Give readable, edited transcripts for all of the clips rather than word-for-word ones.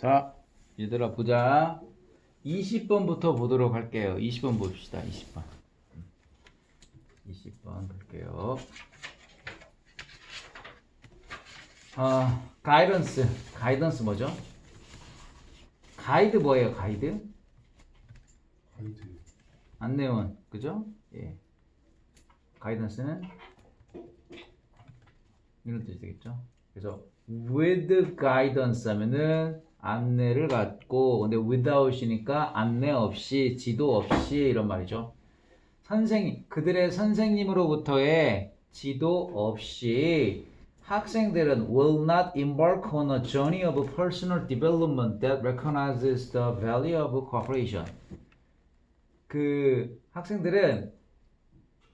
자, 얘들아 보자. 20번부터 보도록 할게요. 20번 봅시다. 20번. 20번 볼게요. 가이던스. 가이던스 뭐죠? 가이드 뭐예요? 가이드? 가이드. 안내원. 그죠? 예. 가이던스는 이런 뜻이 되겠죠? 그래서 with guidance 하면은 안내를 갖고, 근데 without이니까 안내 없이, 지도 없이 이런 말이죠. 선생님, 그들의 선생님으로부터의 지도 없이 학생들은 will not embark on a journey of personal development that recognizes the value of cooperation. 그 학생들은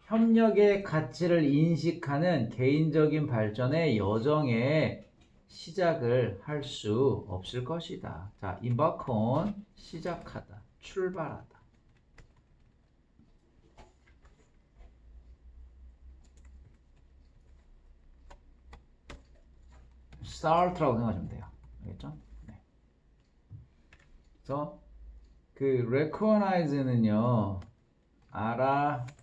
협력의 가치를 인식하는 개인적인 발전의 여정에 시작을 할 수 없을 것이다. 자, embark on, 시작하다, 출발하다. start라고 생각하시면 돼요. 알겠죠? 네. 그래서 그 recognize는요, 알아차리다,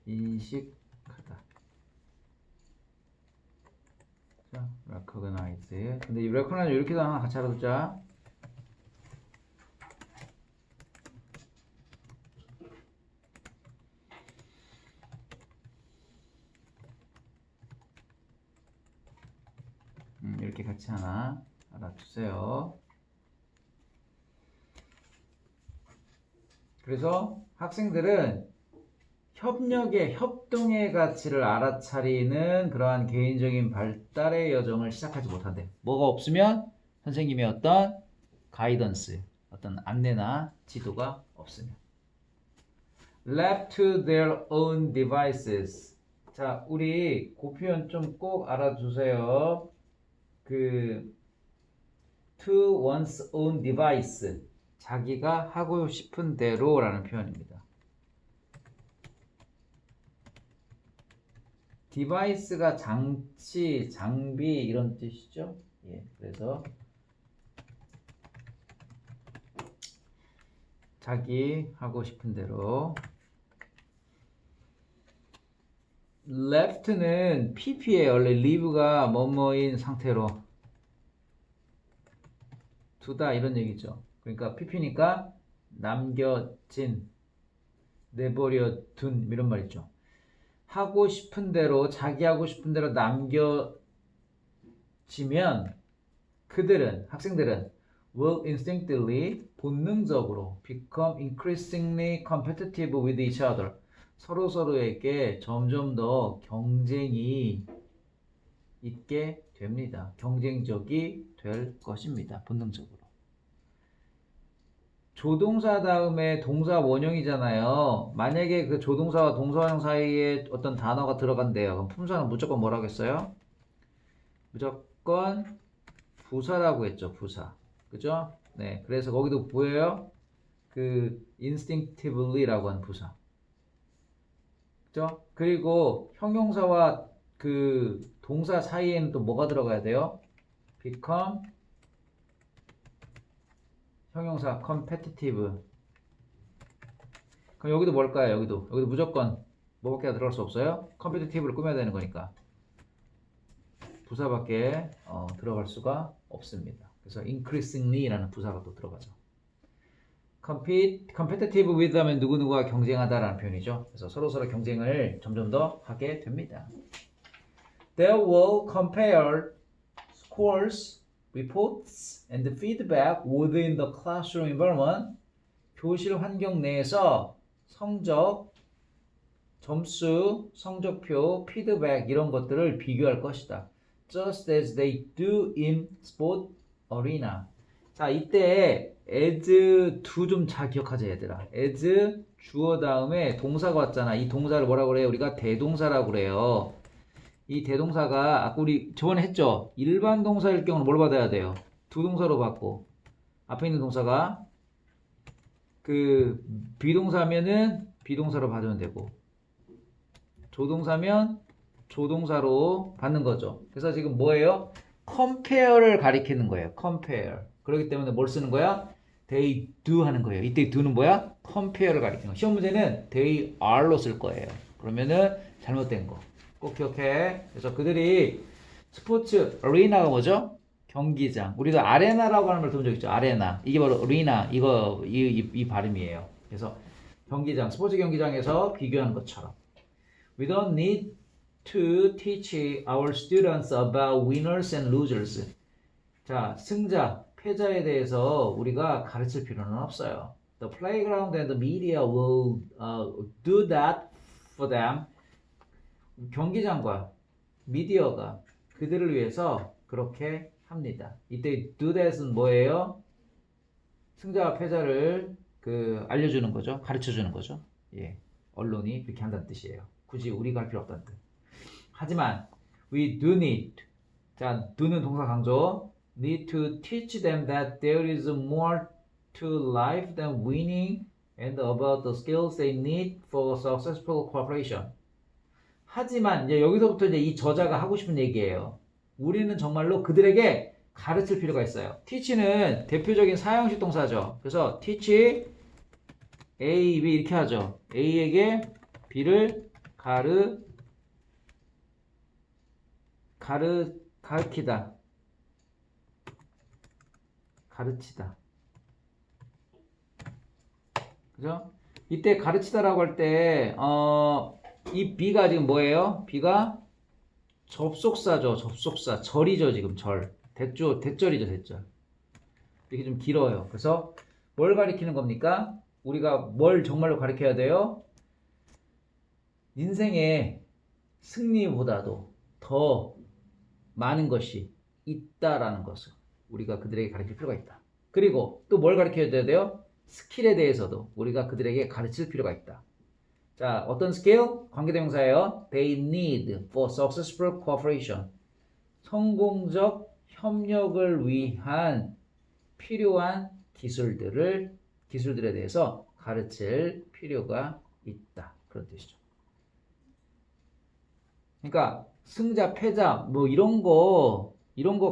인식하다. 자, recognize. 근데 이 recognize 이렇게도 하나 같이 알아두자. 이렇게 같이 하나 알아두세요. 그래서 학생들은 협력의, 협동의 가치를 알아차리는 그러한 개인적인 발달의 여정을 시작하지 못한대. 뭐가 없으면 선생님의 어떤 가이던스, 어떤 안내나 지도가 없으면. Left to their own devices. 자, 우리 그 표현 좀 꼭 알아두세요. 그 to one's own device, 자기가 하고 싶은 대로라는 표현입니다. 디바이스가 장치, 장비 이런 뜻이죠. 예, 그래서 자기 하고 싶은 대로. left는 pp예요. 원래 leave가 뭐뭐인 상태로 두다 이런 얘기죠. 그러니까 pp니까 남겨진, 내버려 둔 이런 말 있죠. 하고 싶은 대로, 자기 하고 싶은 대로 남겨지면 그들은, 학생들은 will instinctively, 본능적으로 become increasingly competitive with each other. 서로서로에게 점점 더 경쟁이 있게 됩니다. 경쟁적이 될 것입니다. 본능적으로. 조동사 다음에 동사 원형이잖아요. 만약에 그 조동사와 동사원형 사이에 어떤 단어가 들어간대요. 그럼 품사는 무조건 뭐라고 했어요? 무조건 부사라고 했죠. 부사. 그죠? 네. 그래서 거기도 뭐예요? 그 instinctively라고 하는 부사. 그죠? 그리고 형용사와 그 동사 사이에는 또 뭐가 들어가야 돼요? become, 형용사 competitive. 그럼 여기도 뭘까요? 여기도 무조건 뭐밖에 들어갈 수 없어요? competitive를 꾸며야 되는 거니까 부사밖에 들어갈 수가 없습니다. 그래서 increasingly라는 부사가 또 들어가죠. competitive with 하면 누구누구와 경쟁하다라는 표현이죠. 그래서 서로서로 경쟁을 점점 더 하게 됩니다. They will compare scores, reports, and feedback within the classroom environment. 교실 환경 내에서 성적, 점수, 성적표, 피드백 이런 것들을 비교할 것이다. Just as they do in sport arena. 자, 이때 as do 좀 잘 기억하자 얘들아. as 주어 다음에 동사가 왔잖아. 이 동사를 뭐라고 그래요? 우리가 대동사라고 그래요. 이 대동사가 아까 우리 저번에 했죠. 일반 동사일 경우는 뭘 받아야 돼요? 두 동사로 받고 앞에 있는 동사가 그 비동사면은 비동사로 받으면 되고 조동사면 조동사로 받는 거죠. 그래서 지금 뭐예요? compare를 가리키는 거예요. compare. 그렇기 때문에 뭘 쓰는 거야? they do 하는 거예요. 이때 do는 뭐야? compare를 가리키는 거. 시험 문제는 they are로 쓸 거예요. 그러면은 잘못된 거. 꼭 기억해. 그래서 그들이 스포츠 arena가 뭐죠? 경기장. 우리도 아레나라고 하는 걸 들은 적 있죠. 아레나. 이게 바로 arena. 이 발음이에요. 그래서 경기장, 스포츠 경기장에서 비교하는 것처럼. We don't need to teach our students about winners and losers. 자, 승자, 패자에 대해서 우리가 가르칠 필요는 없어요. The playground and the media will do that for them. 경기장과 미디어가 그들을 위해서 그렇게 합니다. 이때 do that은 뭐예요? 승자와 패자를 알려주는 거죠. 가르쳐주는 거죠. 예, 언론이 그렇게 한다는 뜻이에요. 굳이 우리가 할 필요 없다는 뜻. 하지만 we do need, 자, do는 동사 강조, need to teach them that there is more to life than winning and about the skills they need for successful cooperation. 하지만 이제 여기서부터 이제 이 저자가 하고 싶은 얘기예요. 우리는 정말로 그들에게 가르칠 필요가 있어요. teach는 대표적인 사형식 동사죠. 그래서 teach A, B 이렇게 하죠. A에게 B를 가르치다. 가르치다. 그죠? 이때 가르치다라고 할 때, 이 B가 지금 뭐예요? B가 접속사죠. 접속사. 절이죠, 지금 절. 대절이죠, 대절. 이렇게 좀 길어요. 그래서 뭘 가리키는 겁니까? 우리가 뭘 정말로 가르쳐야 돼요? 인생의 승리보다도 더 많은 것이 있다라는 것을 우리가 그들에게 가르칠 필요가 있다. 그리고 또 뭘 가르쳐야 돼요? 스킬에 대해서도 우리가 그들에게 가르칠 필요가 있다. 자, 어떤 스킬? 관계대명사예요. They need for successful cooperation. 성공적 협력을 위한 필요한 기술들에 대해서 가르칠 필요가 있다. 그런 뜻이죠. 그러니까 승자, 패자 뭐 이런 거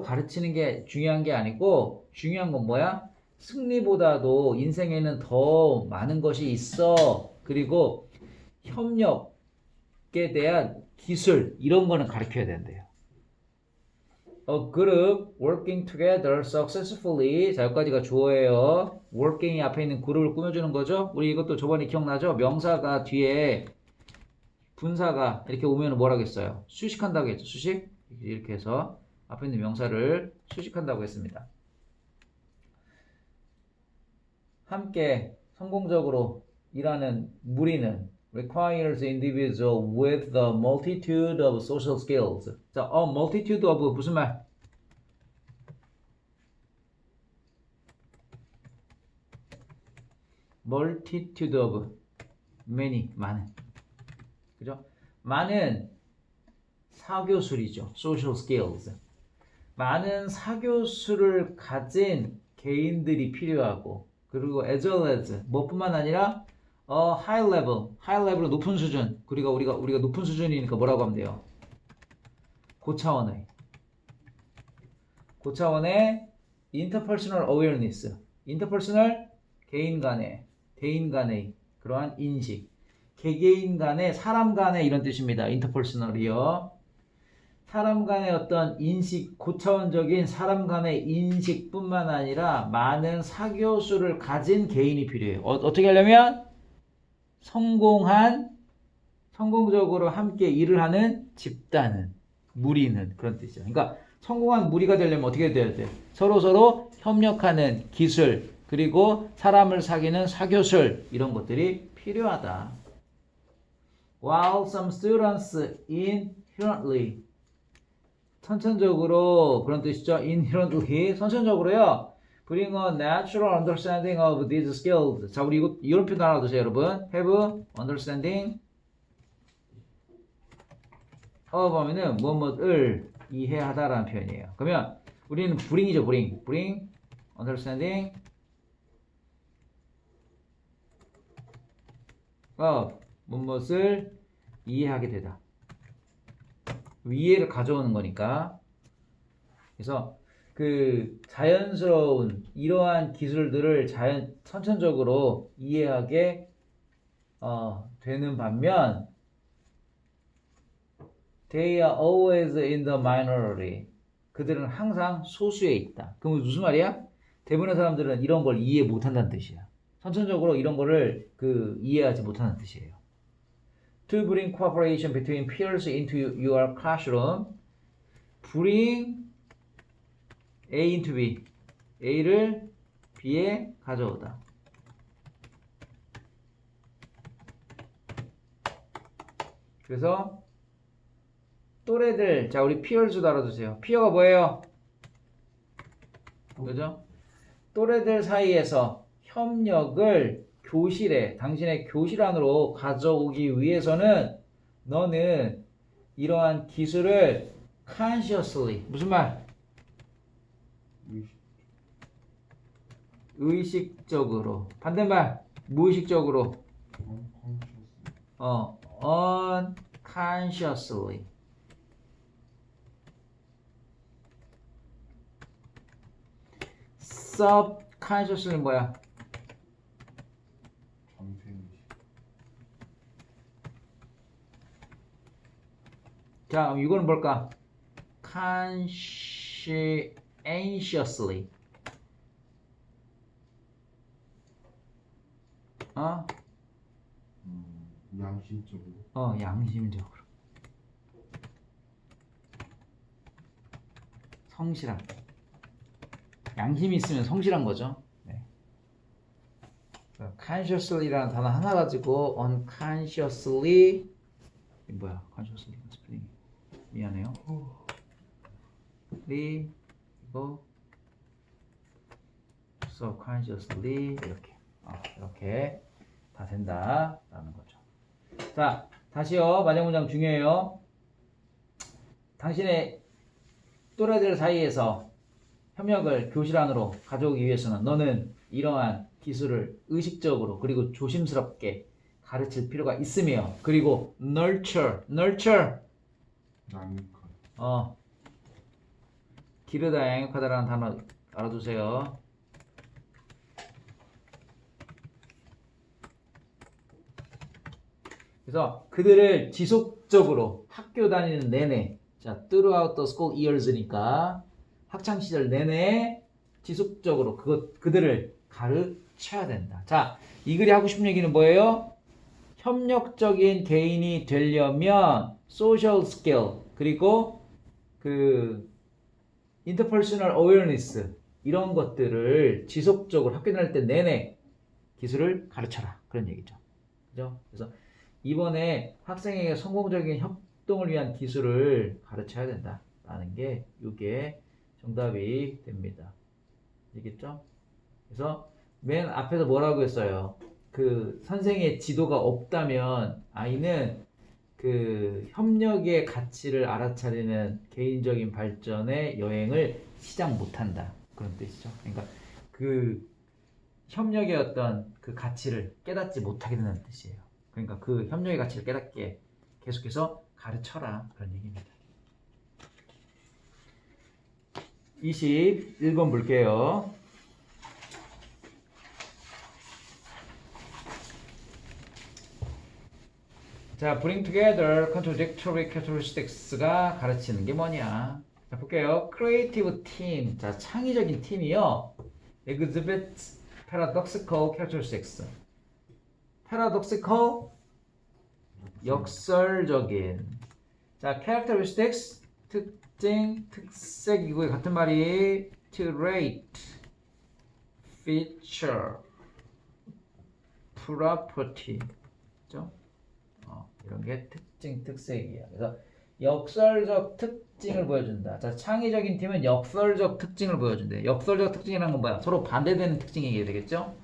가르치는 게 중요한 게 아니고 중요한 건 뭐야? 승리보다도 인생에는 더 많은 것이 있어. 그리고 협력에 대한 기술 이런 거는 가르쳐야 된대요. A group working together successfully. 자, 여기까지가 주어예요. working이 앞에 있는 그룹을 꾸며주는 거죠. 우리 이것도 저번에 기억나죠? 명사가 뒤에 분사가 이렇게 오면 뭐라고 했어요? 수식한다고 했죠. 수식. 이렇게 해서 앞에 있는 명사를 수식한다고 했습니다. 함께 성공적으로 일하는 무리는 requires individual with the multitude of social skills. 자, multitude of 무슨 말? multitude of many, 많은. 그죠? 많은 사교술이죠. social skills. 많은 사교술을 가진 개인들이 필요하고 그리고 as well as 뭐뿐만 아니라 high level은 높은 수준. 그리고 우리가 높은 수준이니까 뭐라고 하면 돼요? 고차원의 interpersonal awareness. interpersonal 개인 간의, 대인 간의 그러한 인식. 개개인 간의, 사람 간의 이런 뜻입니다. interpersonal이요. 사람 간의 어떤 인식, 고차원적인 사람 간의 인식뿐만 아니라 많은 사교수를 가진 개인이 필요해요. 어떻게 하려면? 성공적으로 함께 일을 하는 집단은, 무리는 그런 뜻이죠. 그러니까 성공한 무리가 되려면 어떻게 돼야 돼? 서로 협력하는 기술, 그리고 사람을 사귀는 사교술 이런 것들이 필요하다. While some students inherently 선천적으로 그런 뜻이죠. inherently 선천적으로요. bring a natural understanding of these skills. 자, 우리 이런 표현 하나 두세요, 여러분. have understanding of 하면은 무엇을 이해하다라는 표현이에요. 그러면 우리는 bring이죠, bring understanding of 무엇을 이해하게 되다. 이해를 가져오는 거니까 그래서 그 자연스러운 이러한 기술들을 선천적으로 이해하게 되는 반면 they are always in the minority. 그들은 항상 소수에 있다. 그럼 무슨 말이야? 대부분의 사람들은 이런 걸 이해 못한다는 뜻이야. 선천적으로 이런 거를 이해하지 못하는 뜻이에요. To bring cooperation between peers into your classroom. bring A into B. A를 B에 가져오다. 그래서 또래들, 자 우리 peers도 알아두세요. peer가 뭐예요? 그죠? 또래들 사이에서 협력을 교실에, 당신의 교실 안으로 가져오기 위해서는 너는 이러한 기술을 consciously, 무슨 말? 의식적으로. 반대말, 무의식적으로. unconsciously. subconscious는 뭐야? 자, 그럼 이거는 뭘까? conscientiously. 양심적으로. 양심적으로. 성실한. 양심이 있으면 성실한 거죠. 네. consciously라는 단어 하나 가지고 unconsciously 뭐야? consciously 스펠링 미안해요. 이거 subconsciously 이렇게 다 된다라는 거죠. 자, 다시요. 마지막 문장 중요해요. 당신의 또래들 사이에서 협력을 교실 안으로 가져오기 위해서는 너는 이러한 기술을 의식적으로 그리고 조심스럽게 가르칠 필요가 있으며 그리고 nurture 기르다 양육하다라는 단어 알아두세요. 그래서 그들을 지속적으로 학교 다니는 내내, 자, throughout the school years니까 학창 시절 내내 지속적으로 그들을 가르쳐야 된다. 자, 이 글이 하고 싶은 얘기는 뭐예요? 협력적인 개인이 되려면 social skill 그리고 interpersonal awareness 이런 것들을 지속적으로 학교 다닐 때 내내 기술을 가르쳐라. 그런 얘기죠. 그죠? 그래서 이번에 학생에게 성공적인 협동을 위한 기술을 가르쳐야 된다라는 게 이게 정답이 됩니다. 알겠죠? 그래서 맨 앞에서 뭐라고 했어요? 선생의 지도가 없다면 아이는 협력의 가치를 알아차리는 개인적인 발전의 여행을 시작 못한다. 그런 뜻이죠. 그러니까 협력의 어떤 가치를 깨닫지 못하게 된다는 뜻이에요. 그러니까 협력의 가치를 깨닫게 계속해서 가르쳐라. 그런 얘기입니다. 21번 볼게요. 자, bring together contradictory characteristics가 가르치는 게 뭐냐? 자, 볼게요. creative team. 자, 창의적인 팀이요. exhibits paradoxical characteristics. paradoxical 역설적인. 자, characteristics 특징, 특색이고 같은 말이 trait, feature, property. 그죠? 이런 게 특징, 특색이야. 그래서 역설적 특징을 보여준다. 자, 창의적인 팀은 역설적 특징을 보여준대. 역설적 특징이라는 건 뭐야? 서로 반대되는 특징이 얘기해야 되겠죠?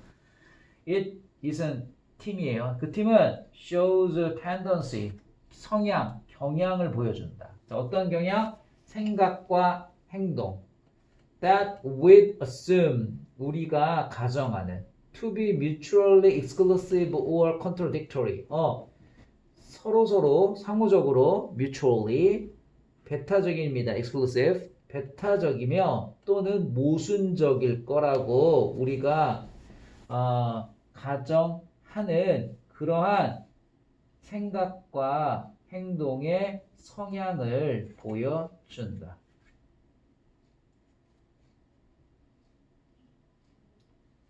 It isn't 팀이에요. 그 팀은 shows tendency, 성향, 경향을 보여준다. 자, 어떤 경향? 생각과 행동. That we assume, 우리가 가정하는 to be mutually exclusive or contradictory. 서로서로 상호적으로 mutually 배타적입니다. exclusive 배타적이며 또는 모순적일 거라고 우리가 가정하는 그러한 생각과 행동의 성향을 보여준다.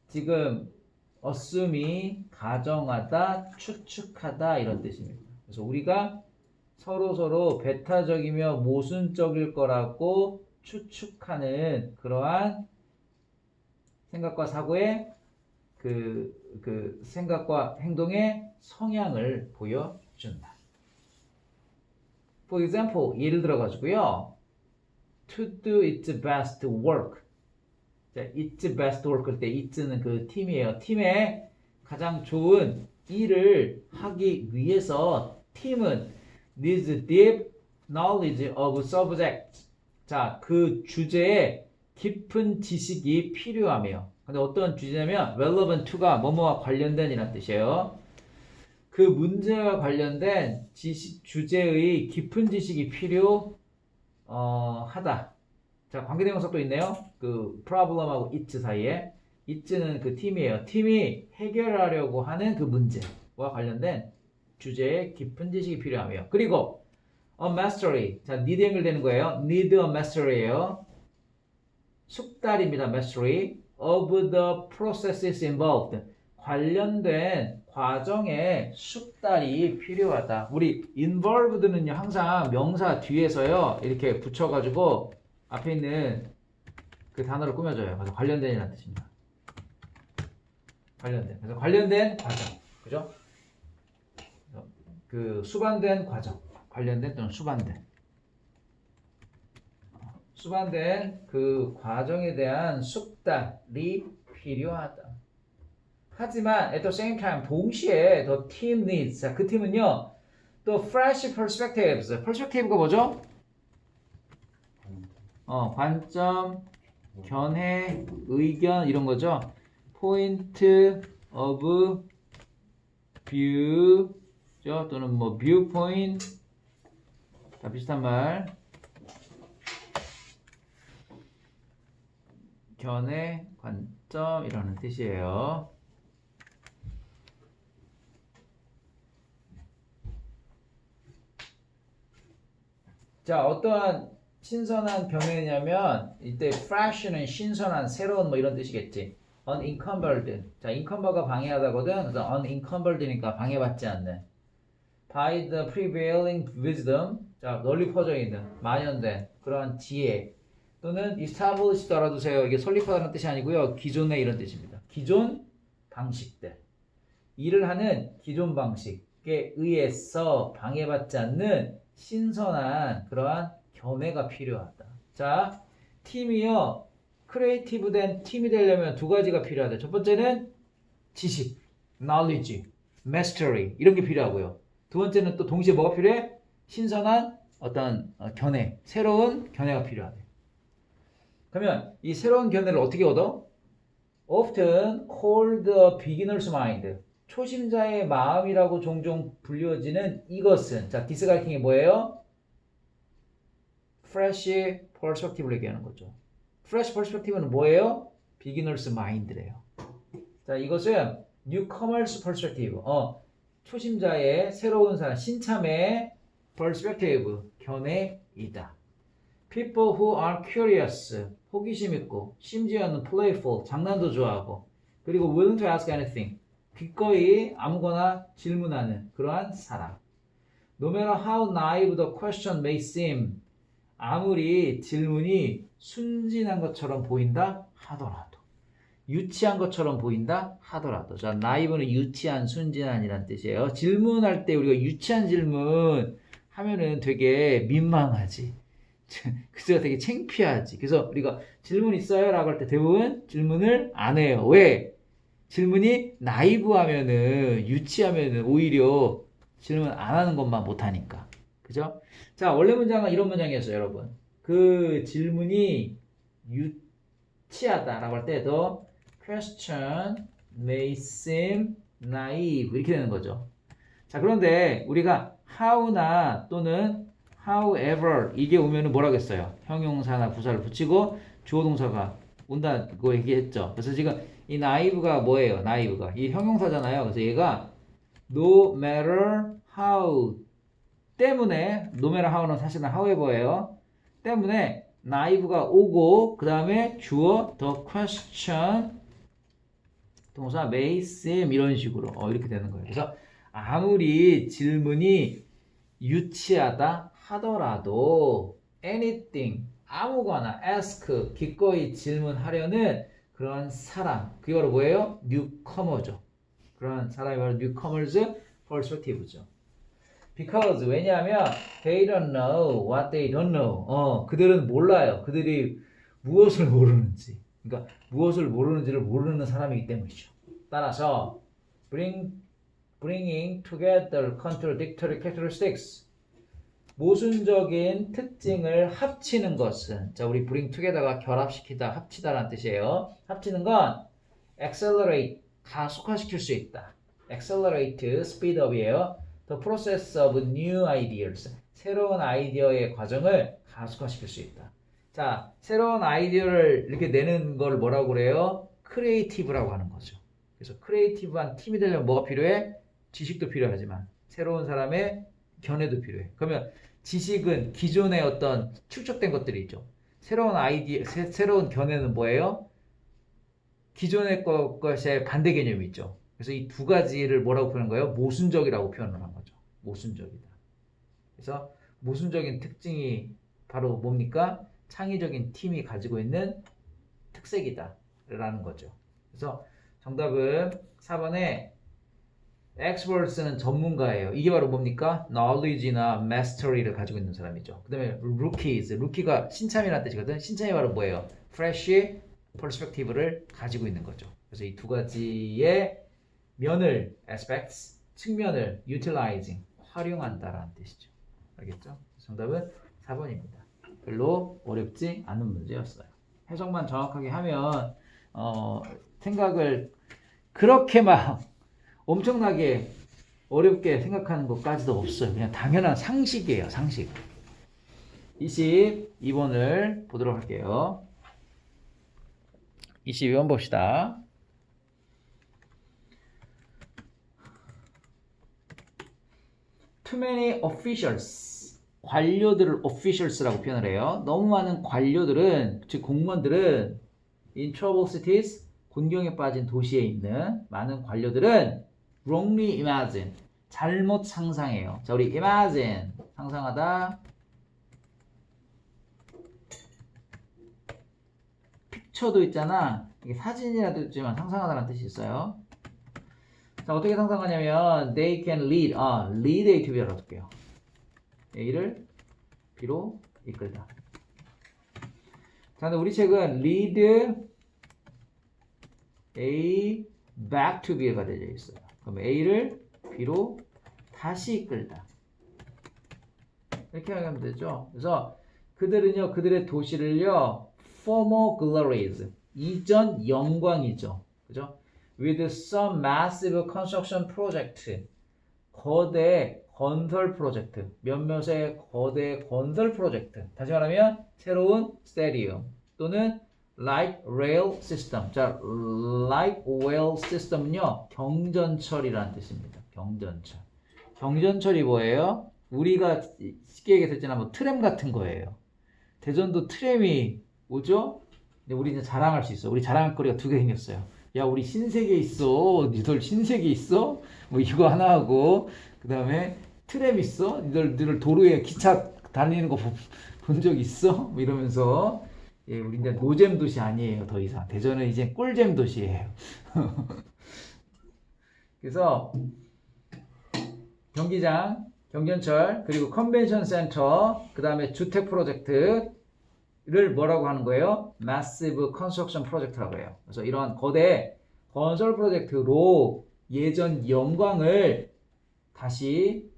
지금 assume이 가정하다, 추측하다 이런 뜻입니다. 그래서 우리가 서로 배타적이며 모순적일 거라고 추측하는 그러한 생각과 사고의 그 생각과 행동의 성향을 보여준다. For example, 예를 들어 가지고요. To do its best work. 자, its best work일 때 it는 그 팀이에요. 팀의 가장 좋은 일을 하기 위해서 팀은 needs deep knowledge of subject. 자, 그 주제에 깊은 지식이 필요하며. 근데 어떤 주제냐면 relevant to가 뭐뭐와 관련된 이란 뜻이에요. 그 문제와 관련된 주제의 깊은 지식이 하다. 자, 관계대명사도 있네요. 그 problem하고 it 사이에. it는 그 팀이에요. 팀이 해결하려고 하는 그 문제와 관련된 주제에 깊은 지식이 필요하며. 그리고 a mastery. 자, need 연결되는 거예요. need a mastery예요. 숙달입니다. mastery of the processes involved. 관련된 과정에 숙달이 필요하다. 우리 involved는요 항상 명사 뒤에서요 이렇게 붙여가지고 앞에 있는 그 단어를 꾸며줘요. 그래서 관련된이라는 뜻입니다. 관련된. 그래서 관련된 과정, 그죠? 그 수반된 과정, 관련된 또는 수반된 그 과정에 대한 숙달이 필요하다. 하지만 at the same time 동시에 the team needs. 자, 그 팀은요 또 fresh perspectives. perspective가 뭐죠? 관점, 견해, 의견 이런 거죠. point of view 또는 뭐 viewpoint 다 비슷한 말. 견해, 관점 이라는 뜻이에요. 자, 어떠한 신선한 견해냐면 이때 fresh는 신선한, 새로운 뭐 이런 뜻이겠지. unencumbered. 자, encumber가 방해하다거든. 그래서 unencumbered니까 방해받지 않는. by the prevailing wisdom. 자, 널리 퍼져 있는, 만연된 그러한 지혜. 또는 established 알아두세요. 이게 설립하다는 뜻이 아니고요. 기존의 이런 뜻입니다. 기존 방식들. 일을 하는 기존 방식에 의해서 방해받지 않는 신선한 그러한 견해가 필요하다. 자, 팀이요. 크리에이티브된 팀이 되려면 두 가지가 필요하다. 첫 번째는 지식, knowledge, mastery 이런 게 필요하고요. 두 번째는 또 동시에 뭐가 필요해? 신선한 어떤 견해, 새로운 견해가 필요하다. 그러면 이 새로운 견해를 어떻게 얻어? Often called a beginner's mind. 초심자의 마음이라고 종종 불려지는 이것은, 자, this 같은 게 뭐예요? fresh perspective를 얘기하는 거죠. fresh perspective는 뭐예요? beginner's mind래요. 자, 이것은 newcomer's perspective. 초심자의 새로운 사람, 신참의 perspective, 견해이다. people who are curious, 호기심 있고, 심지어는 playful, 장난도 좋아하고, 그리고 willing to ask anything, 기꺼이 아무거나 질문하는 그러한 사람. No matter how naive the question may seem, 아무리 질문이 순진한 것처럼 보인다 하더라도, 유치한 것처럼 보인다 하더라도. 자, naive는 유치한, 순진한이란 뜻이에요. 질문할 때 우리가 유치한 질문 하면은 되게 민망하지. 그래서 되게 창피하지. 그래서 우리가 질문 있어요? 라고 할 때 대부분 질문을 안 해요. 왜? 질문이 나이브하면은, 유치하면은 오히려 질문 안 하는 것만 못하니까. 그죠? 자, 원래 문장은 이런 문장이었어요, 여러분. 그 질문이 유치하다라고 할 때 the question may seem naive 이렇게 되는 거죠. 자, 그런데 우리가 how나 또는 however 이게 오면은 뭐라고 했어요? 형용사나 부사를 붙이고 주어 동사가 온다고 얘기했죠. 그래서 지금 이 naive가 뭐예요? naive가 이 형용사잖아요. 그래서 얘가 no matter how 때문에 no matter how는 사실은 however예요. 때문에 naive가 오고 그 다음에 주어 the question 동사 may seem 이런 식으로 이렇게 되는 거예요. 그래서 아무리 질문이 유치하다 하더라도 anything 아무거나 ask 기꺼이 질문하려는 그런 사람 그게 바로 뭐예요? newcomer죠. 그런 사람이 바로 newcomers perspective죠. Because 왜냐하면 they don't know what they don't know. 그들은 몰라요. 그들이 무엇을 모르는지. 그러니까 무엇을 모르는지를 모르는 사람이기 때문이죠. 따라서 bringing together contradictory characteristics 모순적인 특징을 합치는 것은 자 우리 bring together가 결합시키다 합치다라는 뜻이에요. 합치는 건 accelerate 가속화시킬 수 있다. accelerate speed up이에요. The process of new ideas 새로운 아이디어의 과정을 가속화시킬 수 있다. 자 새로운 아이디어를 이렇게 내는 걸 뭐라고 그래요? 크리에이티브라고 하는 거죠. 그래서 크리에이티브한 팀이 되려면 뭐가 필요해? 지식도 필요하지만 새로운 사람의 견해도 필요해. 그러면 지식은 기존의 어떤 축적된 것들이 있죠. 새로운 아이디어, 새로운 견해는 뭐예요? 기존의 것의 반대 개념이 있죠. 그래서 이 두 가지를 뭐라고 표현한 거예요? 모순적이라고 표현을 한 거죠. 모순적이다. 그래서 모순적인 특징이 바로 뭡니까? 창의적인 팀이 가지고 있는 특색이다. 라는 거죠. 그래서 정답은 4번에 experts는 전문가예요. 이게 바로 뭡니까? knowledge나 mastery를 가지고 있는 사람이죠. 그 다음에 rookies, rookie가 신참이라는 뜻이거든. 신참이 바로 뭐예요? fresh perspective를 가지고 있는 거죠. 그래서 이 두 가지의 면을 aspects, 측면을 utilizing, 활용한다라는 뜻이죠. 알겠죠? 정답은 4번입니다. 별로 어렵지 않은 문제였어요. 해석만 정확하게 하면 생각을 그렇게 막 엄청나게 어렵게 생각하는 것까지도 없어요. 그냥 당연한 상식이에요. 상식. 22번을 보도록 할게요. 22번 봅시다. Too many officials. 관료들을 officials라고 표현을 해요. 너무 많은 관료들은, 즉 공무원들은 in troubled cities, 곤경에 빠진 도시에 있는 많은 관료들은 wrongly imagine, 잘못 상상해요. 자, 우리 imagine, 상상하다. 픽처도 있잖아. 이게 사진이라도 있지만 상상하다라는 뜻이 있어요. 자, 어떻게 상상하냐면 they can lead, lead A to B를 어떻게요? A를 B로 이끌다. 자, 근데 우리 책은 lead A back to B가 되어 있어요. 그럼 A를 B로 다시 이끌다. 이렇게 하면 되죠. 그래서 그들은요, 그들의 도시를요, former glories, 이전 영광이죠. 그죠? With some massive construction project, 거대 건설 프로젝트, 몇몇의 거대 건설 프로젝트. 다시 말하면 새로운 스타디움 또는 light rail system. 자, light rail system은요, 경전철이라는 뜻입니다. 경전철. 경전철이 뭐예요? 우리가 쉽게 얘기했잖아, 뭐 트램 같은 거예요. 대전도 트램이 오죠? 근데 우리 이제 자랑할 수 있어. 우리 자랑할 거리가 두 개 생겼어요. 야, 우리 신세계 있어. 니들 신세계 있어? 뭐 이거 하나 하고, 그 다음에 트램 있어? 니들 도로에 기차 달리는 거 본 적 있어? 뭐 이러면서, 예, 우리 이제 노잼 도시 아니에요. 더 이상. 대전은 이제 꿀잼 도시예요. 그래서 경기장, 경전철, 그리고 컨벤션 센터, 그 다음에 주택 프로젝트를 뭐라고 하는 거예요? Massive Construction Project라고 해요. 그래서 이런 거대 건설 프로젝트로 예전 영광을 다시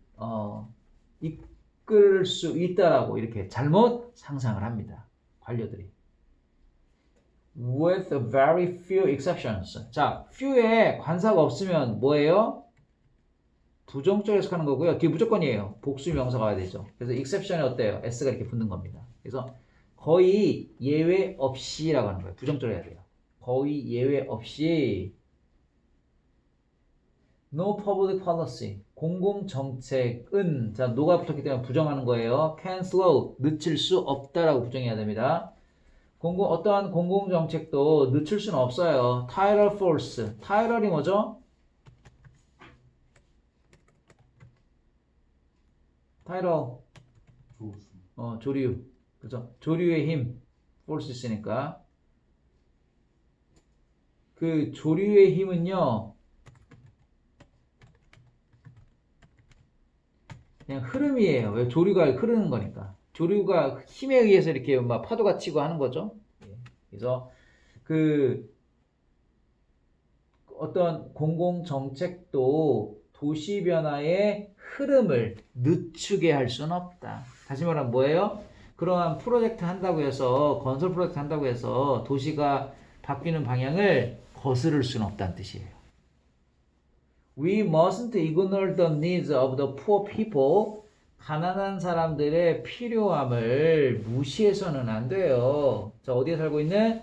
이끌 수 있다라고 이렇게 잘못 상상을 합니다. 관료들이. With very few exceptions. 자, few에 관사가 없으면 뭐예요? 부정적으로 해석하는 거고요. 뒤에 무조건이에요. 복수 명사가 와야 되죠. 그래서 exception이 어때요? s가 이렇게 붙는 겁니다. 그래서 거의 예외 없이라고 하는 거예요. 부정적으로 해야 돼요. 거의 예외 없이 no public policy 공공정책은 자 no가 붙었기 때문에 부정하는 거예요. can slow 늦출 수 없다라고 부정해야 됩니다. 어떠한 공공정책도 늦출 수는 없어요. tidal force tidal이 뭐죠? tidal 조수. 조류 그죠? 조류의 힘 force 있으니까 그 조류의 힘은요 그냥 흐름이에요. 왜? 조류가 흐르는 거니까. 조류가 힘에 의해서 이렇게 막 파도가 치고 하는 거죠. 그래서 그 어떤 공공 정책도 도시 변화의 흐름을 늦추게 할 수는 없다. 다시 말하면 뭐예요? 그러한 프로젝트 한다고 해서 건설 프로젝트 한다고 해서 도시가 바뀌는 방향을 거스를 수는 없다는 뜻이에요. We mustn't ignore the needs of the poor people. 가난한 사람들의 필요함을 무시해서는 안 돼요. 자, 어디에 살고 있는?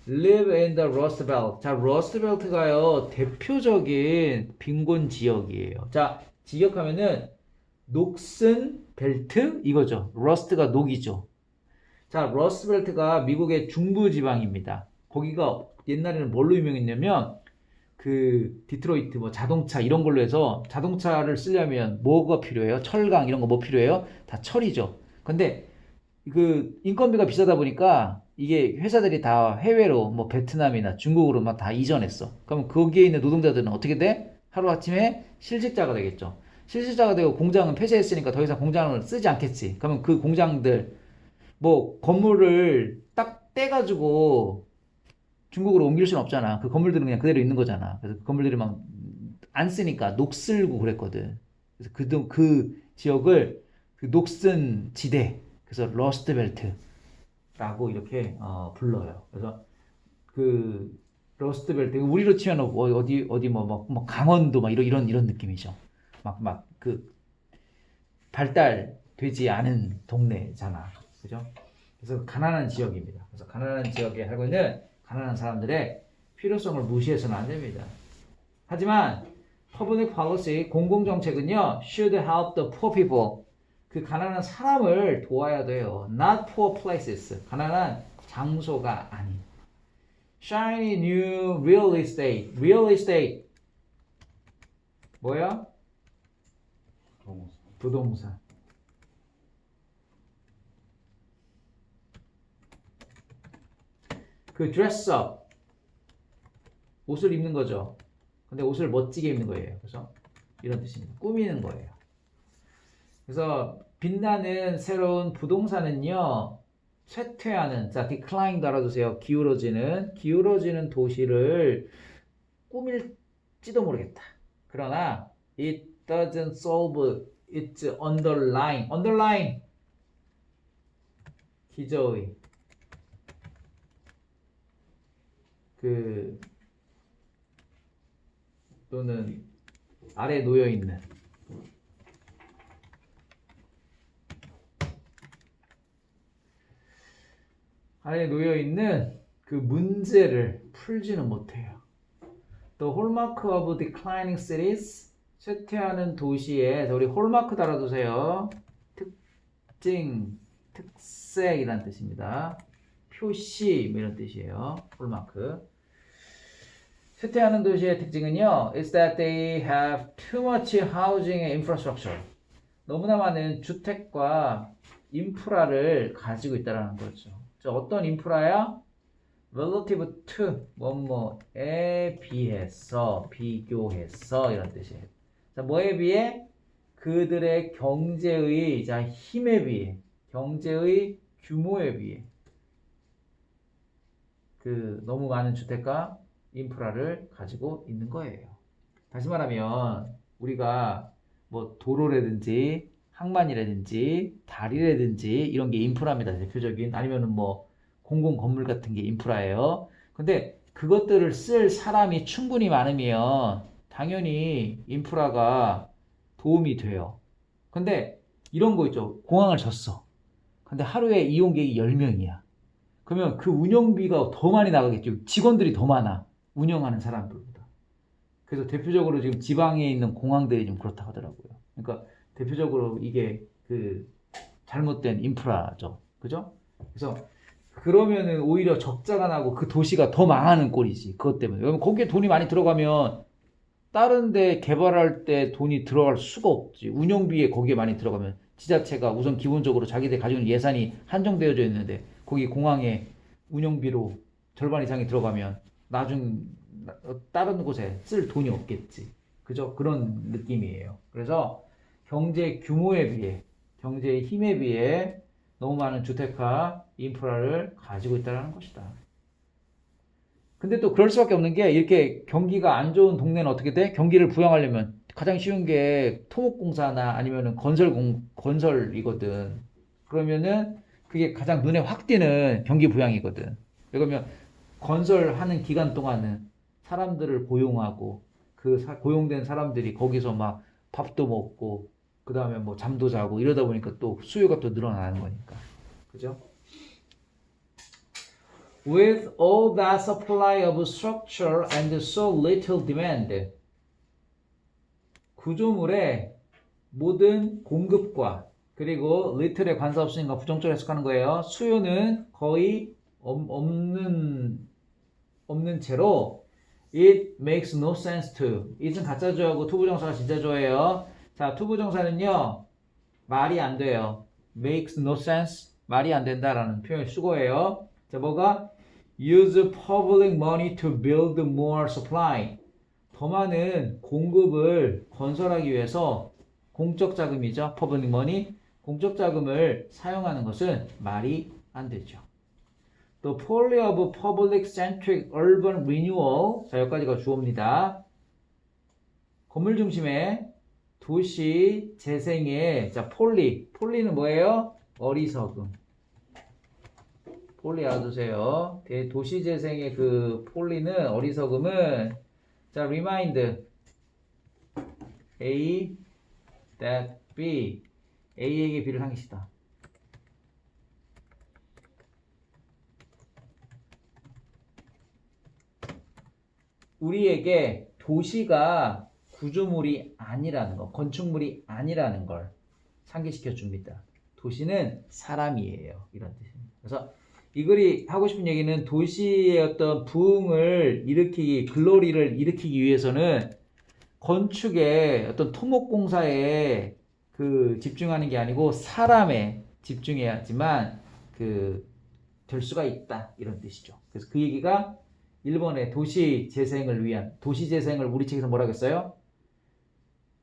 Live in the Rust Belt. 자, Rust Belt가요, 대표적인 빈곤 지역이에요. 자, 지역하면은 녹슨 벨트? 이거죠. Rust가 녹이죠. 자, Rust Belt가 미국의 중부 지방입니다. 거기가 옛날에는 뭘로 유명했냐면 그 디트로이트 뭐 자동차 이런 걸로 해서 자동차를 쓰려면 뭐가 필요해요? 철강 이런 거 뭐 필요해요? 다 철이죠. 근데 그 인건비가 비싸다 보니까 이게 회사들이 다 해외로 뭐 베트남이나 중국으로 막 다 이전했어. 그러면 거기에 있는 노동자들은 어떻게 돼? 하루아침에 실직자가 되겠죠. 실직자가 되고 공장은 폐쇄했으니까 더 이상 공장을 쓰지 않겠지. 그러면 그 공장들 뭐 건물을 딱 떼가지고 중국으로 옮길 수는 없잖아. 그 건물들은 그냥 그대로 있는 거잖아. 그래서 그 건물들이 막 안 쓰니까 녹슬고 그랬거든. 그래서 그 지역을 그 녹슨 지대, 그래서 러스트 벨트라고 이렇게 불러요. 그래서 그 러스트 벨트 우리로 치면 어디 뭐 강원도 막 이런 느낌이죠. 막 그 발달되지 않은 동네잖아. 그죠? 그래서 가난한 지역입니다. 그래서 가난한 지역에 살고 있는 가난한 사람들의 필요성을 무시해서는 안 됩니다. 하지만 public policy 공공정책은요 should help the poor people 그 가난한 사람을 도와야 돼요. not poor places 가난한 장소가 아닌 shiny new real estate 뭐야? 부동산 그 dress up 옷을 입는 거죠. 근데 옷을 멋지게 입는 거예요. 그래서 이런 뜻입니다. 꾸미는 거예요. 그래서 빛나는 새로운 부동산은요. 쇠퇴하는 자 decline 달아주세요. 기울어지는 도시를 꾸밀지도 모르겠다. 그러나 it doesn't solve its underline 기저의 그 또는 아래 놓여 있는 그 문제를 풀지는 못해요. The hallmark of declining cities 쇠퇴하는 도시에 우리 홀마크 달아두세요. 특징, 특색이란 뜻입니다. 표시 뭐 이런 뜻이에요. 홀마크. 쇠퇴하는 도시의 특징은요, is that they have too much housing and infrastructure. 너무나 많은 주택과 인프라를 가지고 있다는 거죠. 자, 어떤 인프라야? relative to 뭐뭐에 비해서 비교해서 이런 뜻이에요. 자, 뭐에 비해? 그들의 경제의 자 힘에 비해, 경제의 규모에 비해 그 너무 많은 주택과 인프라를 가지고 있는 거예요. 다시 말하면 우리가 뭐 도로라든지 항만이라든지 다리라든지 이런 게 인프라입니다. 대표적인 아니면은 뭐 공공 건물 같은 게 인프라예요. 근데 그것들을 쓸 사람이 충분히 많으면 당연히 인프라가 도움이 돼요. 근데 이런 거 있죠. 공항을 졌어. 근데 하루에 이용객이 10명이야. 그러면 그 운영비가 더 많이 나가겠죠. 직원들이 더 많아. 운영하는 사람들보다. 그래서 대표적으로 지금 지방에 있는 공항들이 좀 그렇다고 하더라고요. 그러니까 대표적으로 이게 그 잘못된 인프라죠. 그죠? 그래서 그러면은 오히려 적자가 나고 그 도시가 더 망하는 꼴이지. 그것 때문에. 왜냐면 거기에 돈이 많이 들어가면 다른 데 개발할 때 돈이 들어갈 수가 없지. 운영비에 거기에 많이 들어가면 지자체가 우선 기본적으로 자기들 가지고 있는 예산이 한정되어져 있는데 거기 공항에 운영비로 절반 이상이 들어가면 나중 다른 곳에 쓸 돈이 없겠지. 그죠? 그런 느낌이에요. 그래서 경제 규모에 비해, 경제의 힘에 비해 너무 많은 주택화 인프라를 가지고 있다는 것이다. 근데 또 그럴 수밖에 없는 게 이렇게 경기가 안 좋은 동네는 어떻게 돼? 경기를 부양하려면 가장 쉬운 게 토목공사나 아니면은 건설이거든. 그러면은 그게 가장 눈에 확 띄는 경기 부양이거든. 그러면 건설하는 기간 동안은 사람들을 고용하고 그 고용된 사람들이 거기서 막 밥도 먹고 그 다음에 뭐 잠도 자고 이러다 보니까 또 수요가 또 늘어나는 거니까. 그죠? With all that supply of structure and so little demand. 구조물의 모든 공급과 그리고 little에 관사 없으니까 부정적으로 해석하는 거예요. 수요는 거의 없는 채로 it makes no sense to. it은 가짜주어하고 투부정사가 진짜주어예요. 자, 투부정사는요. 말이 안 돼요. makes no sense. 말이 안 된다라는 표현을 쓰고예요. 자, 뭐가? use public money to build more supply. 더 많은 공급을 건설하기 위해서 공적 자금이죠. public money. 공적 자금을 사용하는 것은 말이 안 되죠. The policy of public-centric urban renewal. 자, 여기까지가 주어입니다. 건물 중심의 도시 재생의 자, 폴리는 뭐예요? 어리석음. 폴리 알아두세요. 도시 재생의 그 폴리는 어리석음은 자, remind A that B. A에게 B를 상기시다. 우리에게 도시가 구조물이 아니라는 거, 건축물이 아니라는 걸 상기시켜 줍니다. 도시는 사람이에요. 이런 뜻입니다. 그래서 이 글이 하고 싶은 얘기는 도시의 어떤 부흥을 일으키기, 글로리를 일으키기 위해서는 건축의 어떤 토목공사에 그 집중하는 게 아니고 사람에 집중해야지만 될 수가 있다. 이런 뜻이죠. 그래서 그 얘기가 일본의 도시 재생을 위한 도시 재생을 우리 책에서 뭐라고 했어요?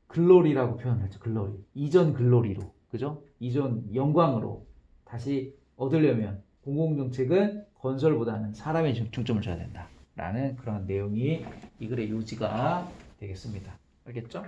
글로리라고 표현했죠. 글로리. 이전 글로리로. 그죠? 이전 영광으로 다시 얻으려면 공공정책은 건설보다는 사람에 중점을 줘야 된다. 라는 그런 내용이 이 글의 요지가 되겠습니다. 알겠죠?